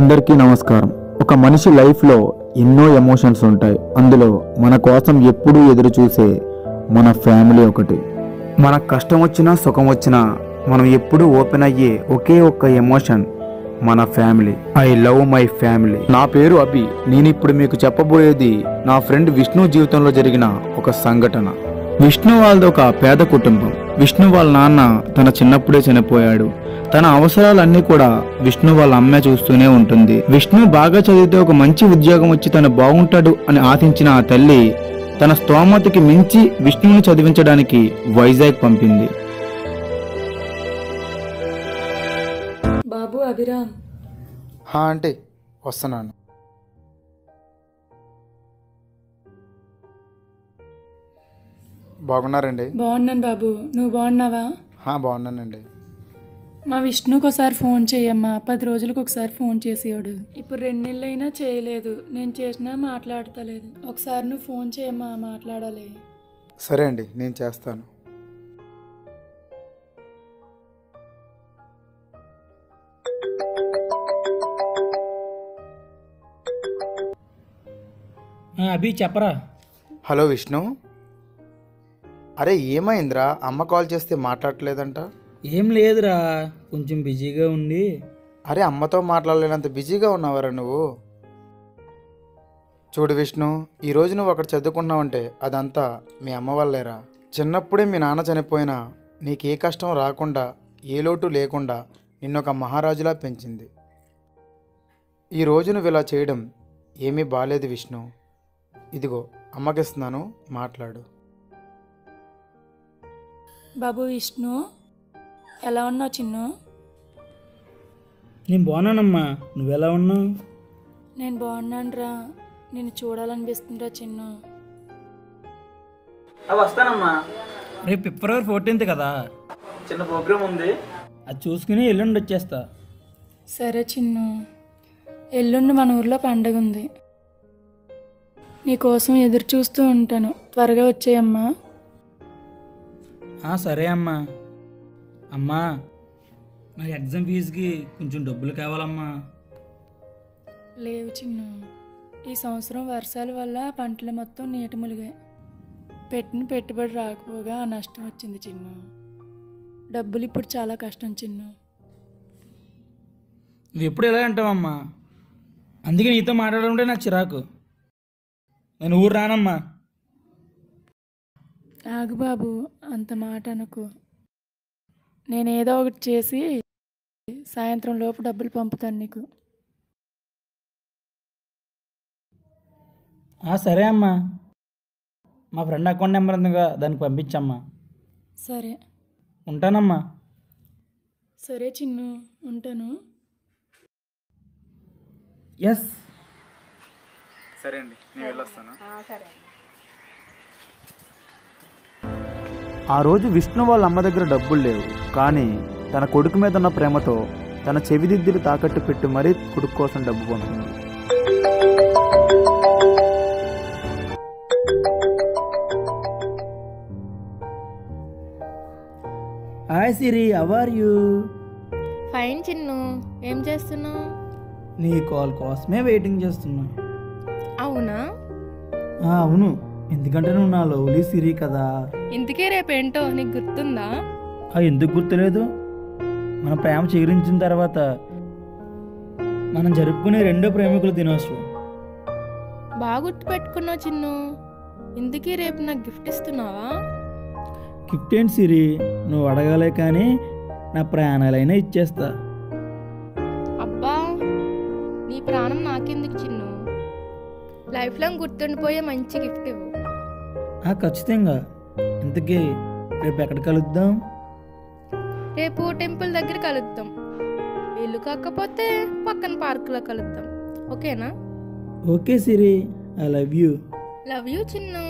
అందరికీ నమస్కారం. ఒక మనిషి లైఫ్లో ఎన్నో ఎమోషన్స్ ఉంటాయి. అందులో మన కోసం ఎప్పుడూ ఎదురు చూసే మన ఫ్యామిలీ ఒకటి. మన కష్టం వచ్చినా సుఖం వచ్చినా మనం ఎప్పుడూ ఓపెన్ అయ్యే ఒకే ఒక్క ఎమోషన్ మన family. I love my family. నా పేరు అభి. నేను ఇప్పుడు మీకు చెప్పబోయేది నా ఫ్రెండ్ విష్ణు జీవితంలో జరిగిన ఒక సంఘటన. విష్ణు వాళ్ళది ఒక పేద కుటుంబం. విష్ణు వాళ్ళ నాన్న తన చిన్నప్పుడే చనిపోయాడు. తన అవసరాలన్నీ కూడా విష్ణు వాళ్ళ అమ్మే చూస్తూనే ఉంటుంది. విష్ణు బాగా చదివితే ఒక మంచి ఉద్యోగం వచ్చి తను బాగుంటాడు అని ఆశించిన ఆ తల్లి తన స్తోమతకి మించి విష్ణువుని చదివించడానికి వైజాగ్ పంపింది. బాబు అభిరామ్. అంటే వస్తున్నాను. బాగున్నారండి? బాగున్నాను బాబు, నువ్వు బాగున్నావా? బాగున్నానండి. మా విష్ణుకి ఒకసారి ఫోన్ చేయమ్మా. 10 రోజులకు ఒకసారి ఫోన్ చేసేవాడు. ఇప్పుడు 2 నెలలైనా చేయలేదు. నేను చేసినా మాట్లాడతలేదు. ఒకసారి నువ్వు ఫోన్ చేయమ్మా, మాట్లాడాలి. సరే అండి, నేను చేస్తాను. అభి చెప్పరా. హలో విష్ణు. అరే ఏమైందిరా? అమ్మ కాల్ చేస్తే మాట్లాడలేదంట. ఏం లేదురా, కొంచెం బిజీగా ఉండి. అరే అమ్మతో మాట్లాడలేనంత బిజీగా ఉన్నావరా నువ్వు? చూడు విష్ణు, ఈరోజు నువ్వు అక్కడ చదువుకున్నావంటే అదంతా మీ అమ్మ వల్లేరా. చిన్నప్పుడే మీ నాన్న చనిపోయినా నీకే కష్టం రాకుండా, ఏ లోటు లేకుండా నిన్నొక మహారాజులా పెంచింది. ఈరోజు నువ్వు ఇలా చేయడం ఏమీ బాలేదు విష్ణు. ఇదిగో అమ్మకిస్తున్నాను, మాట్లాడు. బాబు విష్ణు, ఎలా ఉన్నావు చిన్ను? నేను బాగున్నానమ్మా, నువ్వెలా ఉన్నావు? నేను బాగున్నాను రా. నేను చూడాలనిపిస్తుందిరా చిన్ను. వస్తానమ్మా. రేపు ఫిబ్రవరి 14th కదా, చిన్న ప్రోగ్రామ్ ఉంది, అది చూసుకుని ఎల్లుండి వచ్చేస్తా. సరే చిన్ను. ఎల్లుండి మన ఊర్లో పండగ ఉంది. నీకోసం ఎదురు చూస్తూ ఉంటాను. త్వరగా వచ్చేయమ్మా. సరే అమ్మా. అమ్మా, మరి ఎగ్జామ్ ఫీజుకి కొంచెం డబ్బులు కావాలమ్మా. లేవు చిన్ను, ఈ సంవత్సరం వర్షాల వల్ల పంటలు మొత్తం నీట ములిగాయి. పెట్టిన పెట్టుబడి రాకపోగా ఆ నష్టం వచ్చింది చిన్ను. డబ్బులు ఇప్పుడు చాలా కష్టం చిన్ను. నువ్వు ఎప్పుడు ఎలా అంటావమ్మా? అందుకే నీతో మాట్లాడాలంటే నాకు చిరాకు. నేను ఊరు రానమ్మా. ఆగు బాబు, అంత మాట అనుకో. నేనేదో ఒకటి చేసి సాయంత్రం లోపు డబ్బులు పంపుతాను నీకు. సరే అమ్మా. మా ఫ్రెండ్ అకౌంట్ నెంబర్ ఉందిగా, దానికి పంపించమ్మా. సరే, ఉంటానమ్మా. సరే చిన్ను, ఉంటాను. ఎస్. సరే అండి, నేను వెళ్ళొస్తాను. ఆ రోజు విష్ణు వాళ్ళ అమ్మ దగ్గర డబ్బులు లేవు, కానీ తన కొడుకు మీద ఉన్న ప్రేమతో తన చెవిదిద్దులు తాకట్టు పెట్టి మరీ కొడుకు కోసం డబ్బు పంపింది. Hi Siri, how are you? Fine Chinnu, ఏం చేస్తున్నావు? నీ కాల్ కోసమే వెయిటింగ్ చేస్తున్నా. అవునా? అవును, ఎందుకంటే నువ్వు నా లవ్లీ సిరి కదా. ఇందుకే రేపేంటో నీకు గుర్తుందా? ఎందుకు గుర్తులేదు? మన ప్రేమ చిగురించిన తర్వాత మనం జరుపుకునే 2వ ప్రేమికుల దినోత్సవం. బాగా గుర్తుపెట్టుకున్నావు చిన్ను. ఇందుకే రేపు నాకు గిఫ్ట్ ఇస్తున్నావా? గిఫ్ట్ ఏంటి సిరి, నువ్వు అడగాలే కానీ నా ప్రాణాలైనా ఇచ్చేస్తా. అబ్బా, నీ ప్రాణం నాకెందుకు చిన్ను? లైఫ్ లాంగ్ గుర్తుండిపోయే మంచి గిఫ్ట్ ఇవ్వు. ఖచ్చితంగా. ఇంతకీ రేపు ఎక్కడ కలుద్దాం? రేపు టెంపుల్ దగ్గర కలుద్దాం. ఇల్లు కాకపోతే పక్కన పార్కులో కలుద్దాం. ఓకేనా? Okay Siri, I love you. Love you Chinnu.